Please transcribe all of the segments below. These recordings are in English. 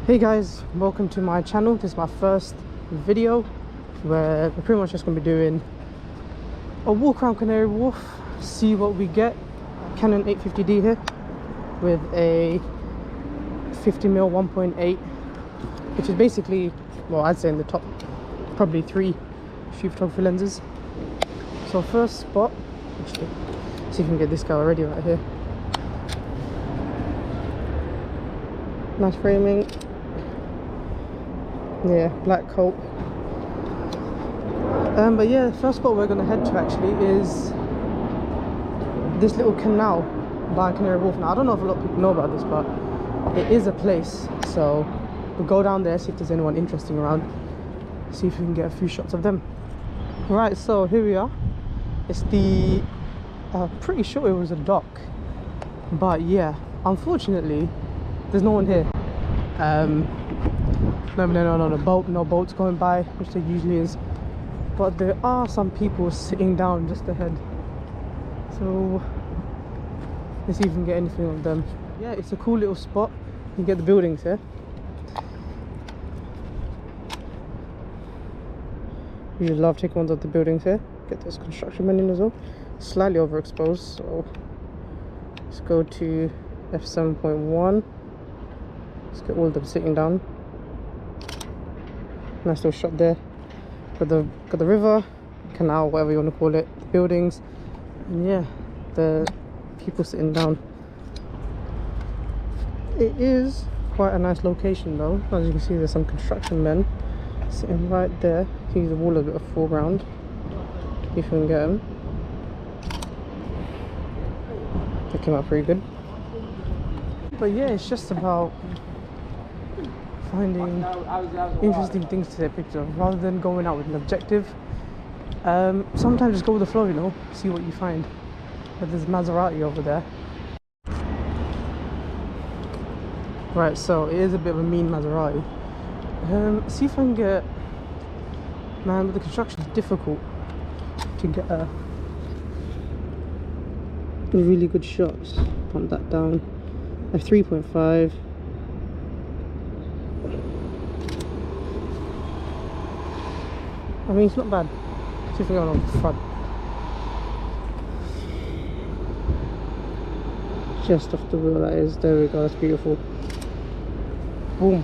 Hey guys, welcome to my channel. This is my first video where we're pretty much just going to be doing a walk around Canary Wharf, see what we get. Canon 850D here with a 50mm 1.8, which is basically, well, I'd say in the top probably 3 street photography lenses. So first spot, actually, see if we can get this guy already right here. Nice framing. Yeah, black coat. But yeah, the first spot we're going to head to actually is this little canal by Canary Wharf. Now I don't know if a lot of people know about this, but it is a place, so we'll go down there, see if there's anyone interesting around, see if we can get a few shots of them. Right, so here we are. It's the pretty sure it was a dock, but yeah, unfortunately there's no one here. No boats going by, which there usually is, but there are some people sitting down just ahead, so let's see if we can get anything of them. Yeah, it's a cool little spot. You can get the buildings here. We love taking ones of the buildings here. Get this construction men in as well. Slightly overexposed, so let's go to f7.1. Let's get all of them sitting down. Nice little shot there. Got the river, canal, whatever you want to call it, the buildings, and yeah, the people sitting down. It is quite a nice location though. As you can see, there's some construction men sitting right there. You can use the wall a bit of foreground if you can get them. They came out pretty good. But yeah, it's just about finding interesting things to take pictures of rather than going out with an objective. Sometimes just go with the flow, you know, see what you find. But there's Maserati over there. Right, so it is a bit of a mean Maserati. See if I can get, man, with the construction it's difficult to get a really good shots. Pump that down. f3.5. I mean, it's not bad. See if we go on the front. Just off the wheel, that is. There we go, that's beautiful. Boom.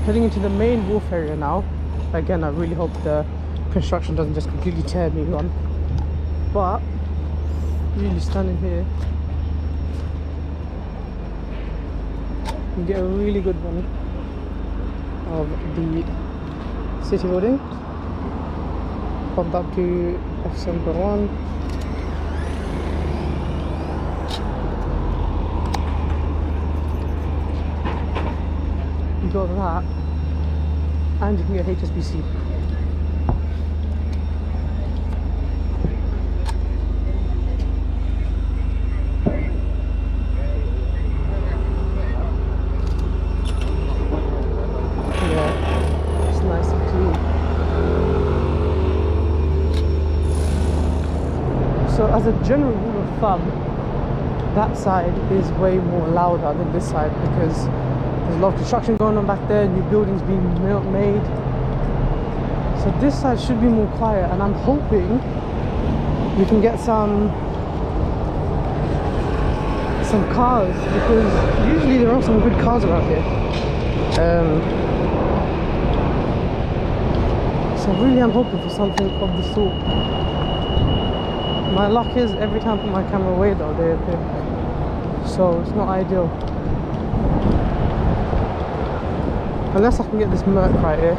Heading into the main wharf area now. Again, I really hope the construction doesn't just completely tear me on. But, really standing here, you get a really good one of the city building. Popped up to f7.1. You got that, and you can get HSBC. So as a general rule of thumb, that side is way more louder than this side because there's a lot of construction going on back there, new buildings being made. So this side should be more quiet, and I'm hoping we can get some cars, because usually there are some good cars around here. So really I'm hoping for something of the sort. My luck is every time I put my camera away though, they appear. So it's not ideal. Unless I can get this Merc right here.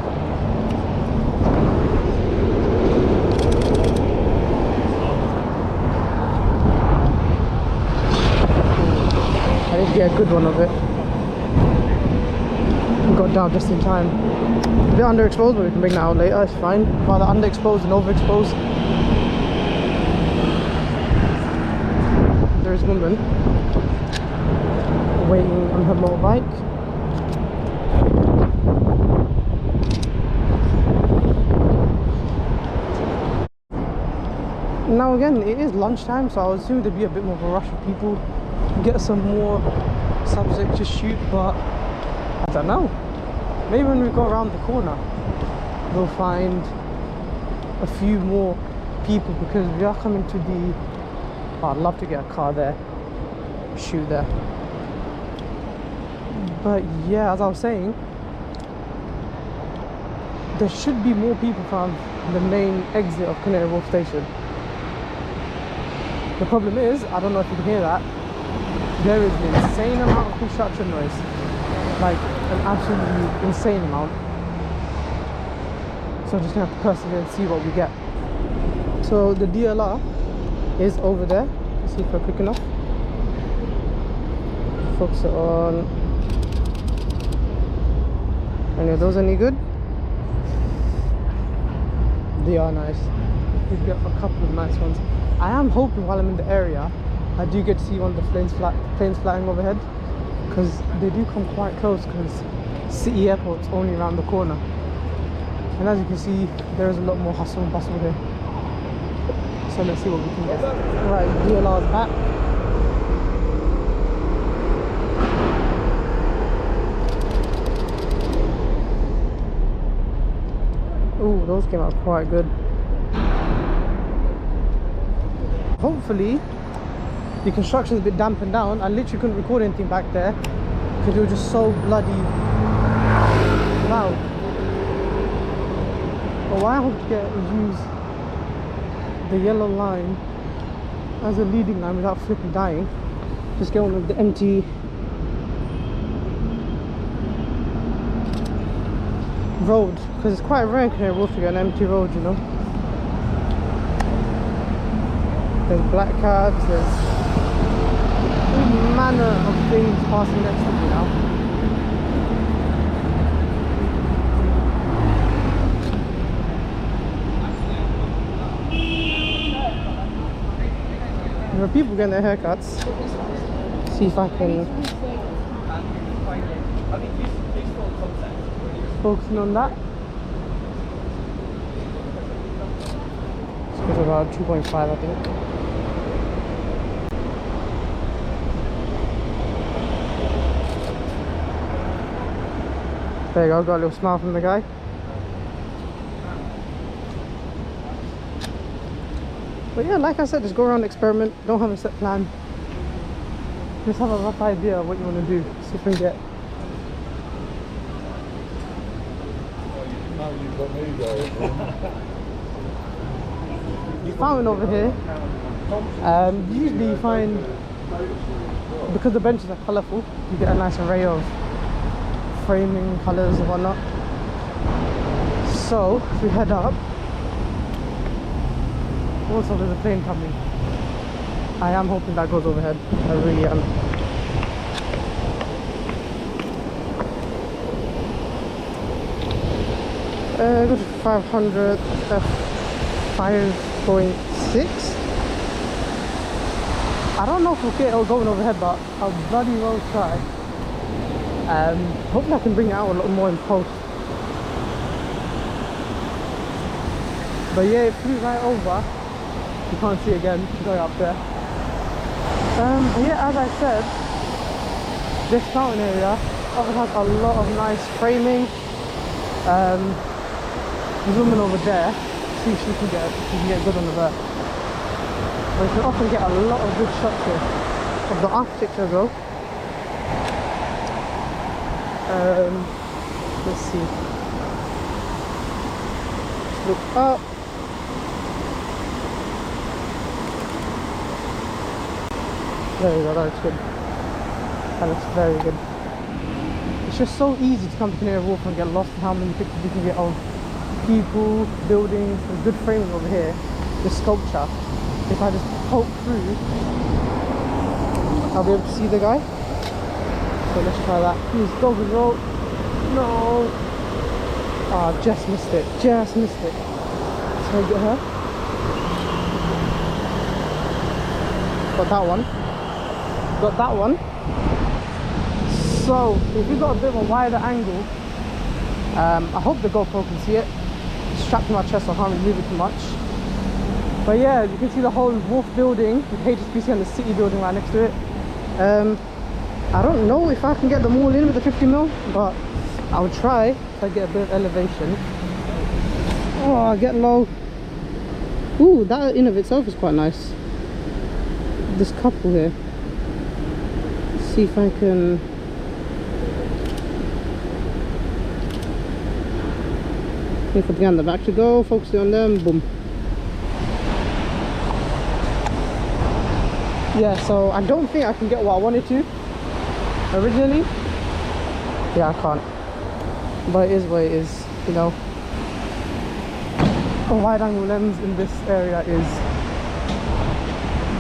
I need to get a good one of it. We got down just in time. A bit underexposed, but we can bring that out later, it's fine. Rather underexposed than overexposed. There's a woman waiting on her motorbike. Now again, it is lunchtime, so I would assume there'd be a bit more of a rush of people. Get some more subject to shoot, but I don't know. Maybe when we go around the corner, we'll find a few more people, because we are coming to the... Oh, I'd love to get a car there, shoot there. But yeah, as I was saying, there should be more people from the main exit of Canary Wharf station. The problem is, I don't know if you can hear that, there is an insane amount of construction noise. Like, an absolutely insane amount. So I'm just gonna have to persevere and see what we get. So the DLR is over there. Let's see if we're quick enough. Focus it on. And are those any good? They are nice. We get a couple of nice ones. I am hoping while I'm in the area, I do get to see one of the planes flying overhead, because they do come quite close, because City Airport's only around the corner. And as you can see, there is a lot more hustle and bustle here. So let's see what we can get. Right, DLR's back. Ooh, those came out quite good. Hopefully, the construction's a bit dampened down. I literally couldn't record anything back there because it was just so bloody loud. But what I hope to get is use the yellow line as a leading line without flipping dying. Just get one of the empty road, because it's quite rare in Canary Wharf to get an empty road, you know. There's black cabs, there's all manner of things passing next to me now. There are people getting their haircuts. See if I can focusing on that. This goes about 2.5, I think. There you go, got a little smile from the guy. But yeah, like I said, just go around, experiment, don't have a set plan. Just have a rough idea of what you want to do. See if we can get. Fountain over here. Usually you find, because the benches are colourful, you get a nice array of framing colours and whatnot. So if we head up, also there's a plane coming. I am hoping that goes overhead. I really am. Go to 500 F5.6. I don't know if we'll get it going overhead, but I'll bloody well try. Hopefully I can bring it out a lot more in post. But yeah, it flew right over. You can't see it again, going up there. But yeah, as I said, this fountain area often has a lot of nice framing. There's a woman over there, see if she can get good on the verse. But you can often get a lot of good shots here of the architecture as well. Let's see. Let's look up. There we go, that looks good. That looks very good. It's just so easy to come to Canary Wharf and get lost in how many pictures you can get of people, buildings. There's good framing over here, the sculpture. If I just poke through, I'll be able to see the guy. So let's try that. Please, go with roll. No. Ah, just missed it. Just missed it. So get her. Got that one. Got that one. So if you've got a bit of a wider angle, I hope the GoPro can see it. It's strapped to my chest, so I can't really move it too much. But yeah, you can see the whole Wharf building with HSBC and the City building right next to it. I don't know if I can get them all in with the 50mm, but I'll try if I get a bit of elevation. Oh, I get low. Ooh, that in of itself is quite nice. This couple here. Let's see if I can. If I can the back to go, focusing on them, boom. Yeah, so I don't think I can get what I wanted to originally. Yeah, I can't. But it is what it is, you know. A wide angle lens in this area is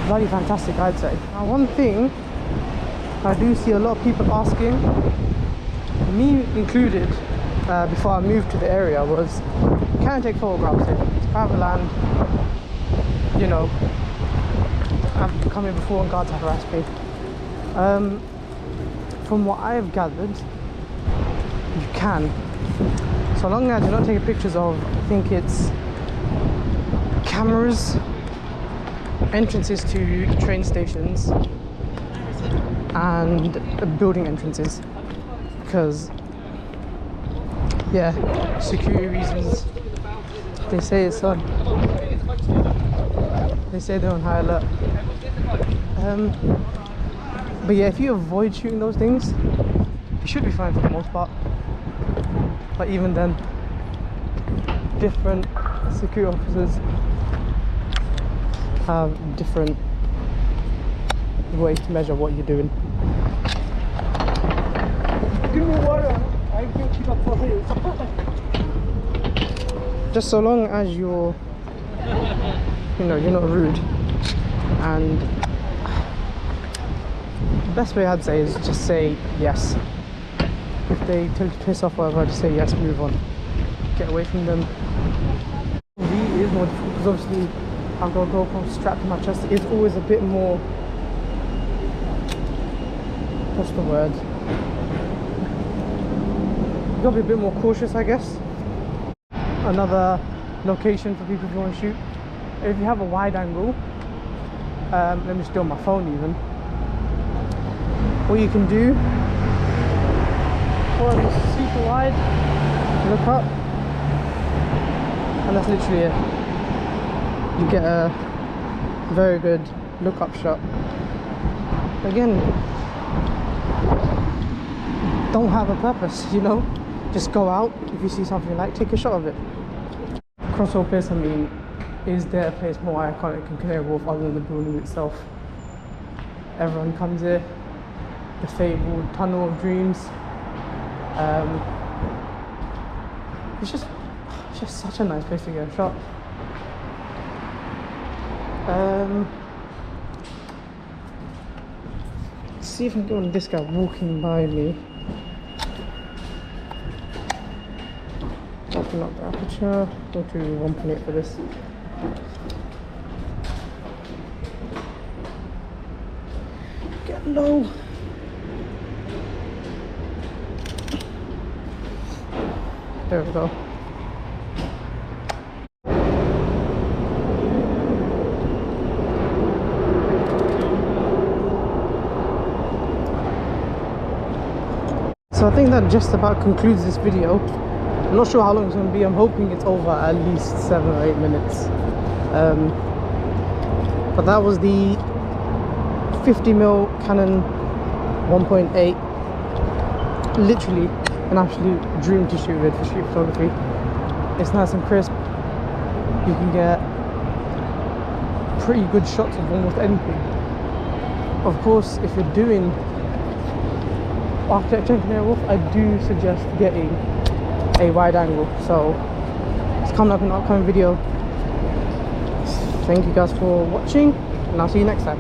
bloody fantastic, I'd say. Now, one thing I do see a lot of people asking, me included, before I moved to the area, was can I take photographs here? It's private land, you know. I've come here before and guards have harassed me. From what I've gathered, you can, so long as you're not taking pictures of, I think it's cameras, entrances to train stations, and building entrances, because yeah, security reasons. They say it's on. They say they're on high alert. But yeah, if you avoid shooting those things, you should be fine for the most part. But even then, different security officers have different ways to measure what you're doing. Give me water. I will keep up for you. Just so long as you're, you know, you're not rude. And the best way I'd say is just say yes. If they tell you to piss off or whatever, just say yes, move on. Get away from them. POV is more difficult because obviously I've got a GoPro strapped to my chest. It's always a bit more, what's the word? You've got to be a bit more cautious, I guess. Another location for people who want to shoot. If you have a wide angle, let me just do it on my phone even. What you can do, or it's super wide, look up, and that's literally it. You get a very good look up shot. Again, don't have a purpose, you know, just go out. If you see something you like, take a shot of it. Crossroad Place, I mean, is there a place more iconic in Canary Wharf other than the building itself? Everyone comes here. The fabled Tunnel of Dreams. It's just such a nice place to get a shot. Let's see if I can go on this guy walking by me. Open up the aperture. Go to 1.8 for this. Get low. There we go. So I think that just about concludes this video. I'm not sure how long it's going to be. I'm hoping it's over at least 7 or 8 minutes. But that was the 50mm Canon 1.8. Literally an absolute dream to shoot with for street photography. It's nice and crisp. You can get pretty good shots of almost anything. Of course, if you're doing architecture in Canary Wharf, I do suggest getting a wide angle. So it's coming up in an upcoming video. Thank you guys for watching, and I'll see you next time.